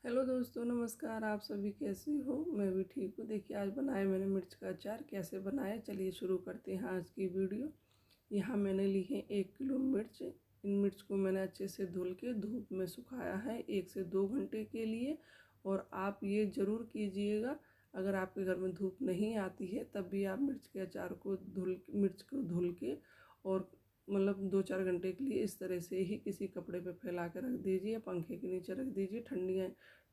Hello दोस्तों, नमस्कार। आप सभी कैसे हो? मैं भी ठीक हूँ। देखिए, आज बनाया मैंने मिर्च का अचार। कैसे बनाया, चलिए शुरू करते हैं आज की वीडियो। यहाँ मैंने ली है 1 किलो मिर्च। इन मिर्च को मैंने अच्छे से धुल के धूप में सुखाया है 1 से 2 घंटे के लिए। और आप ये ज़रूर कीजिएगा, अगर आपके घर में धूप नहीं आती है तब भी आप मिर्च को धुल के और 2-4 घंटे के लिए इस तरह से ही किसी कपड़े पे फैला के रख दीजिए, पंखे के नीचे रख दीजिए।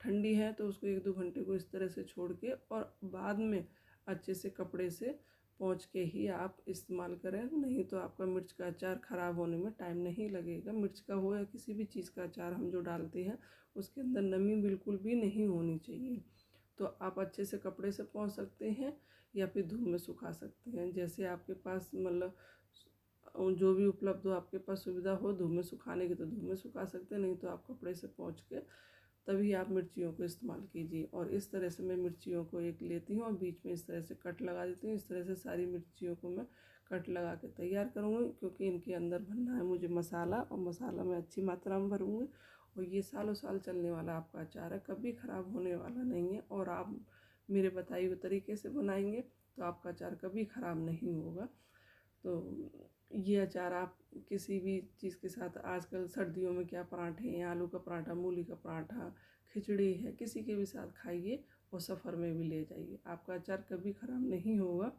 ठंडी है तो उसको 1-2 घंटे को इस तरह से छोड़ के और बाद में अच्छे से कपड़े से पोंछ के ही आप इस्तेमाल करें, नहीं तो आपका मिर्च का अचार ख़राब होने में टाइम नहीं लगेगा। मिर्च का हो या किसी भी चीज़ का अचार हम जो डालते हैं उसके अंदर नमी बिल्कुल भी नहीं होनी चाहिए। तो आप अच्छे से कपड़े से पोंछ सकते हैं या फिर धूप में सुखा सकते हैं, जैसे आपके पास जो भी उपलब्ध हो, आपके पास सुविधा हो धूप में सुखाने की तो धूप में सुखा सकते हैं, नहीं तो आप कपड़े से पोंछ के तभी आप मिर्चियों को इस्तेमाल कीजिए। और इस तरह से मैं मिर्चियों को एक लेती हूँ और बीच में इस तरह से कट लगा देती हूँ। इस तरह से सारी मिर्चियों को मैं कट लगा के तैयार करूँगी, क्योंकि इनके अंदर भरना है मुझे मसाला, और मसाला मैं अच्छी मात्रा में भरूँगी। और ये सालों साल चलने वाला आपका अचार है, कभी ख़राब होने वाला नहीं है। और आप मेरे बताए हुए तरीके से बनाएंगे तो आपका अचार कभी ख़राब नहीं होगा। तो ये अचार आप किसी भी चीज़ के साथ, आजकल सर्दियों में क्या पराठे हैं, आलू का पराठा, मूली का पराठा, खिचड़ी है, किसी के भी साथ खाइए और सफ़र में भी ले जाइए, आपका अचार कभी ख़राब नहीं होगा।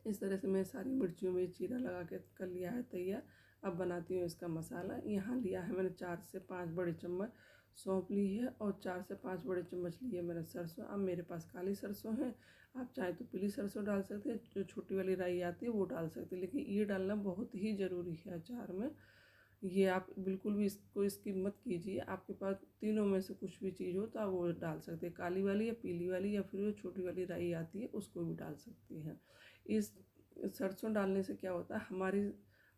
इस तरह से मैं सारी मिर्चियों में चीरा लगा के कर लिया है तैयार। अब बनाती हूँ इसका मसाला। यहाँ लिया है मैंने 4 से 5 बड़े चम्मच सौंफ ली है और 4 से 5 बड़े चम्मच लिए मैंने सरसों। अब मेरे पास काली सरसों है, आप चाहे तो पीली सरसों डाल सकते हैं, जो छोटी वाली राई आती है वो डाल सकते हैं, लेकिन ये डालना बहुत ही ज़रूरी है अचार में। ये आप बिल्कुल भी इसको स्किप मत कीजिए। आपके पास तीनों में से कुछ भी चीज़ हो तो आप वो डाल सकते हैं, काली वाली या पीली वाली या फिर वो छोटी वाली राई आती है उसको भी डाल सकती हैं। इस सरसों डालने से क्या होता है, हमारी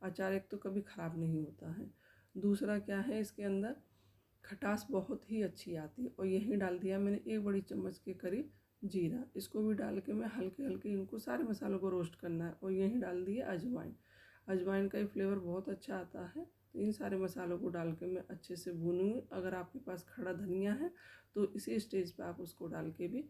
अचार एक तो कभी ख़राब नहीं होता है, दूसरा क्या है इसके अंदर खटास बहुत ही अच्छी आती है। और यही डाल दिया मैंने 1 बड़ी चम्मच के करीब जीरा। इसको भी डाल के मैं हल्के हल्के इनको सारे मसालों को रोस्ट करना है। और यही डाल दिया अजवाइन। अजवाइन का ही फ्लेवर बहुत अच्छा आता है। तो इन सारे मसालों को डाल के मैं अच्छे से भूनूंगी। अगर आपके पास खड़ा धनिया है तो इसी स्टेज पे आप उसको डाल के भी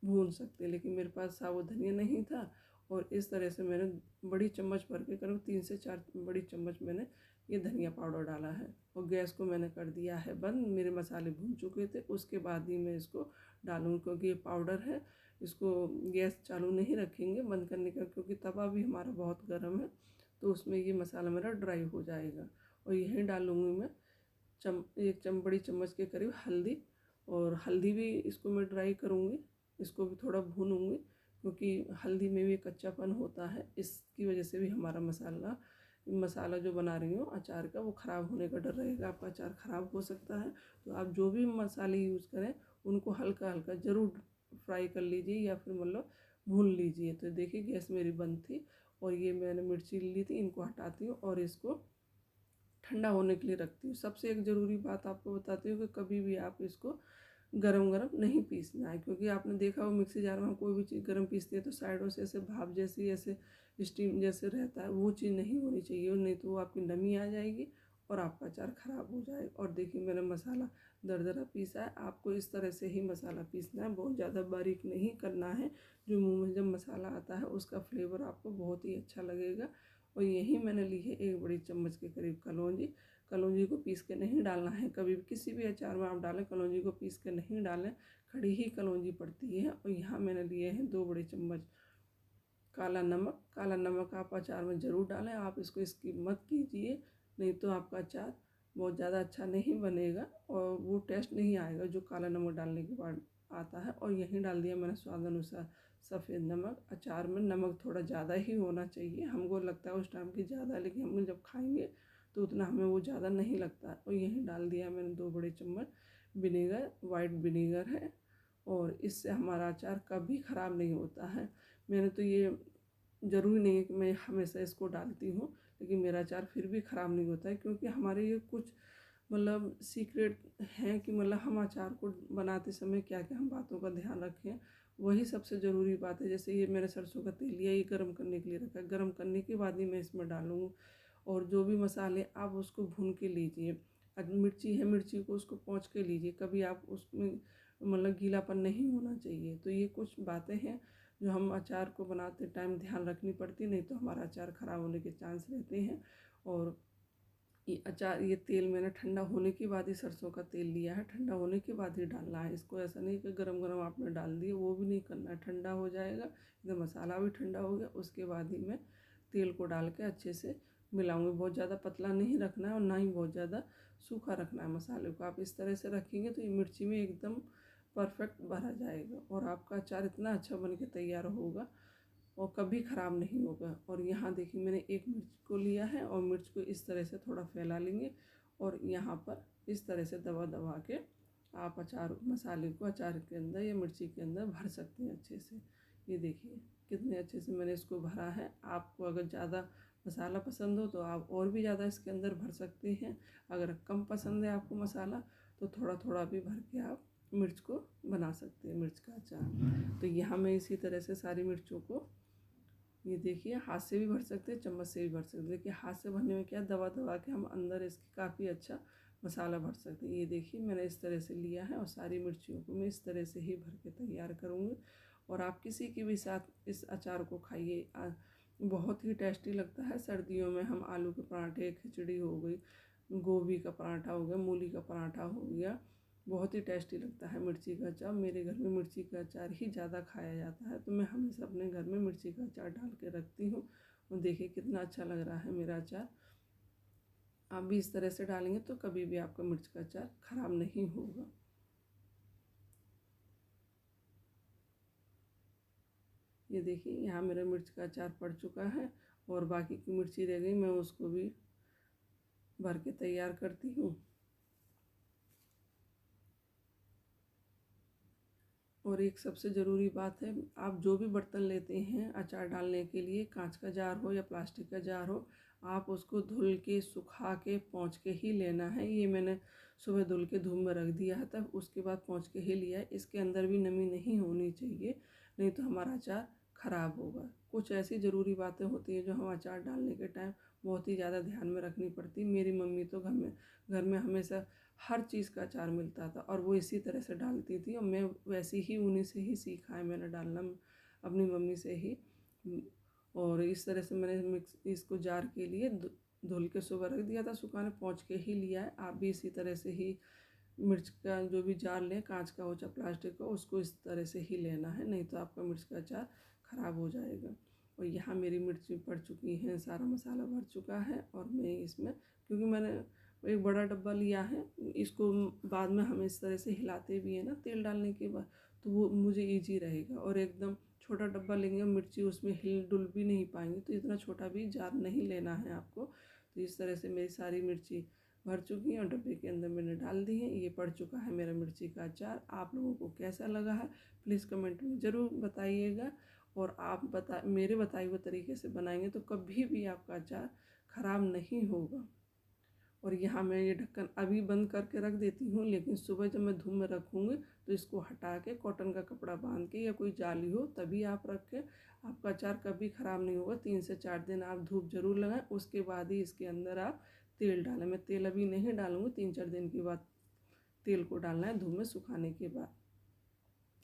भून सकते हैं, लेकिन मेरे पास साबुत धनिया नहीं था। और इस तरह से मैंने बड़ी चम्मच भर के करीब 3 से 4 बड़ी चम्मच मैंने ये धनिया पाउडर डाला है। और गैस को मैंने कर दिया है बंद। मेरे मसाले भून चुके थे, उसके बाद ही मैं इसको डालूँगी, क्योंकि ये पाउडर है। इसको गैस चालू नहीं रखेंगे, बंद करने का, क्योंकि तवा भी हमारा बहुत गर्म है, तो उसमें ये मसाला मेरा ड्राई हो जाएगा। और यहीं डालूँगी मैं 1 बड़ी चम्मच के करीब हल्दी। और हल्दी भी इसको मैं ड्राई करूँगी, इसको भी थोड़ा भूनूँगी, क्योंकि हल्दी में भी एक कच्चापन होता है, इसकी वजह से भी हमारा मसाला जो बना रही हूँ अचार का वो ख़राब होने का डर रहेगा, आपका अचार ख़राब हो सकता है। तो आप जो भी मसाले यूज़ करें उनको हल्का हल्का ज़रूर फ्राई कर लीजिए या फिर भून लीजिए। तो देखिए गैस मेरी बंद थी और ये मैंने मिर्ची ली थी, इनको हटाती हूँ और इसको ठंडा होने के लिए रखती हूँ। सबसे एक ज़रूरी बात आपको बताती हूँ कि कभी भी आप इसको गरम गरम नहीं पीसना है, क्योंकि आपने देखा हो मिक्सी जार में हम कोई भी चीज़ गरम पीसते हैं तो साइडों से ऐसे भाप जैसी, ऐसे स्टीम जैसे रहता है, वो चीज़ नहीं होनी चाहिए, नहीं तो वो आपकी नमी आ जाएगी और आपका अचार ख़राब हो जाएगा। और देखिए मेरा मसाला दरदरा पीसा है। आपको इस तरह से ही मसाला पीसना है, बहुत ज़्यादा बारीक नहीं करना है। जो मुँह में जब मसाला आता है उसका फ्लेवर आपको बहुत ही अच्छा लगेगा। और यही मैंने ली है 1 बड़ी चम्मच के करीब कलौंजी। कलौंजी को पीस के नहीं डालना है, कभी भी किसी भी अचार में आप डालें कलौंजी को पीस के नहीं डालें, खड़ी ही कलौंजी पड़ती है। और यहाँ मैंने लिए हैं 2 बड़े चम्मच काला नमक। काला नमक आप अचार में ज़रूर डालें, आप इसको स्किप मत कीजिए, नहीं तो आपका अचार बहुत ज़्यादा अच्छा नहीं बनेगा और वो टेस्ट नहीं आएगा जो काला नमक डालने के बाद आता है। और यहीं डाल दिया मैंने स्वाद अनुसार सफ़ेद नमक। अचार में नमक थोड़ा ज़्यादा ही होना चाहिए, हमको लगता है उस टाइम की ज़्यादा, लेकिन हम जब खाएंगे तो उतना हमें वो ज़्यादा नहीं लगता। और यहीं डाल दिया मैंने 2 बड़े चम्मच विनेगर, वाइट विनेगर है, और इससे हमारा अचार कभी ख़राब नहीं होता है। मैंने तो ये ज़रूरी नहीं है कि मैं हमेशा इसको डालती हूँ, लेकिन मेरा अचार फिर भी ख़राब नहीं होता है, क्योंकि हमारे ये कुछ सीक्रेट हैं कि हम अचार को बनाते समय क्या क्या हम बातों का ध्यान रखें, वही सबसे ज़रूरी बात है। जैसे ये मैंने सरसों का तेल लिया, ये गर्म करने के लिए रखा है, गर्म करने के बाद ही मैं इसमें डालूँगी। और जो भी मसाले आप उसको भून के लीजिए मिर्ची है, मिर्ची को उसको पोंछ के लीजिए, कभी आप उसमें मतलब गीलापन नहीं होना चाहिए। तो ये कुछ बातें हैं जो हम अचार को बनाते टाइम ध्यान रखनी पड़ती, नहीं तो हमारा अचार ख़राब होने के चांस रहते हैं। और ये अचार, ये तेल मैंने ठंडा होने के बाद ही सरसों का तेल लिया है, ठंडा होने के बाद ही डालना है इसको। ऐसा नहीं कि गरम गरम आपने डाल दिए, वो भी नहीं करना है। ठंडा हो जाएगा, एकदम मसाला भी ठंडा हो गया, उसके बाद ही मैं तेल को डाल के अच्छे से मिलाऊंगी। बहुत ज़्यादा पतला नहीं रखना है और ना ही बहुत ज़्यादा सूखा रखना है मसाले को। आप इस तरह से रखेंगे तो ये मिर्ची में एकदम परफेक्ट भरा जाएगा और आपका अचार इतना अच्छा बन के तैयार होगा और कभी ख़राब नहीं होगा। और यहाँ देखिए मैंने एक मिर्च को लिया है और मिर्च को इस तरह से थोड़ा फैला लेंगे और यहाँ पर इस तरह से दबा दबा के आप अचार मसाले को अचार के अंदर या मिर्ची के अंदर भर सकते हैं अच्छे से। ये देखिए कितने अच्छे से मैंने इसको भरा है। आपको अगर ज़्यादा मसाला पसंद हो तो आप और भी ज़्यादा इसके अंदर भर सकते हैं। अगर कम पसंद है आपको मसाला तो थोड़ा थोड़ा भी भर के आप मिर्च को बना सकते हैं, मिर्च का अचार। तो यहाँ मैं इसी तरह से सारी मिर्चों को, ये देखिए हाथ से भी भर सकते हैं, चम्मच से भी भर सकते हैं। देखिए हाथ से भरने में क्या, दबा दबा के हम अंदर इसकी काफ़ी अच्छा मसाला भर सकते हैं। ये देखिए मैंने इस तरह से लिया है और सारी मिर्चियों को मैं इस तरह से ही भर के तैयार करूँगी। और आप किसी के भी साथ इस अचार को खाइए, बहुत ही टेस्टी लगता है। सर्दियों में हम आलू के पराठे, खिचड़ी हो गई, गोभी का पराठा हो गया, मूली का पराठा हो गया, बहुत ही टेस्टी लगता है मिर्ची का अचार। मेरे घर में मिर्ची का अचार ही ज़्यादा खाया जाता है, तो मैं हमेशा अपने घर में मिर्ची का अचार डाल के रखती हूँ। और देखिए कितना अच्छा लग रहा है मेरा अचार। आप भी इस तरह से डालेंगे तो कभी भी आपका मिर्च का अचार ख़राब नहीं होगा। ये देखिए यहाँ मेरा मिर्च का अचार पड़ चुका है और बाकी की मिर्ची रह गई, मैं उसको भी भर के तैयार करती हूँ। और एक सबसे ज़रूरी बात है, आप जो भी बर्तन लेते हैं अचार डालने के लिए, कांच का जार हो या प्लास्टिक का जार हो, आप उसको धुल के, सुखा के, पोंछ के ही लेना है। ये मैंने सुबह धुल के धूप में रख दिया है, तब उसके बाद पोंछ के ही लिया है। इसके अंदर भी नमी नहीं होनी चाहिए, नहीं तो हमारा अचार ख़राब होगा। कुछ ऐसी ज़रूरी बातें होती हैं जो हम अचार डालने के टाइम बहुत ही ज़्यादा ध्यान में रखनी पड़ती। मेरी मम्मी तो घर में हमेशा हर चीज़ का अचार मिलता था और वो इसी तरह से डालती थी और मैं वैसे ही उन्हीं से ही सीखा है मैंने डालना, अपनी मम्मी से ही। और इस तरह से मैंने मिक्स इसको जार के लिए धुल के सुबह रख दिया था सुखाने, पोंछ के ही लिया है। आप भी इसी तरह से ही मिर्च का जो भी जार लें, कांच का हो चाहे प्लास्टिक का, उसको इस तरह से ही लेना है, नहीं तो आपका मिर्च का अचार ख़राब हो जाएगा। और यहाँ मेरी मिर्ची पड़ चुकी हैं, सारा मसाला भर चुका है और मैं इसमें, क्योंकि मैंने एक बड़ा डब्बा लिया है, इसको बाद में हम इस तरह से हिलाते भी हैं ना तेल डालने के बाद, तो वो मुझे ईजी रहेगा। और एकदम छोटा डब्बा लेंगे मिर्ची उसमें हिल डुल भी नहीं पाएंगे, तो इतना छोटा भी जार नहीं लेना है आपको। तो इस तरह से मेरी सारी मिर्ची भर चुकी हैं और डब्बे के अंदर मैंने डाल दी है। ये पड़ चुका है मेरा मिर्ची का अचार। आप लोगों को कैसा लगा है प्लीज़ कमेंट में ज़रूर बताइएगा। और आप मेरे बताए हुए तरीके से बनाएंगे तो कभी भी आपका अचार ख़राब नहीं होगा। और यहाँ मैं ये ढक्कन अभी बंद करके रख देती हूँ, लेकिन सुबह जब मैं धूप में रखूँगी तो इसको हटा के कॉटन का कपड़ा बांध के या कोई जाली हो तभी आप रखें, आपका अचार कभी ख़राब नहीं होगा। 3 से 4 दिन आप धूप ज़रूर लगाएं, उसके बाद ही इसके अंदर आप तेल डालें। मैं तेल अभी नहीं डालूँगी, 3-4 दिन के बाद तेल को डालना है धूप में सुखाने के बाद।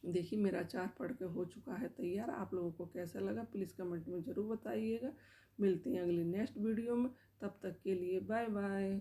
देखिए मेरा अचार पड़ के हो चुका है तैयार। आप लोगों को कैसा लगा प्लीज़ कमेंट में ज़रूर बताइएगा। मिलते हैं अगली नेक्स्ट वीडियो में, तब तक के लिए बाय बाय।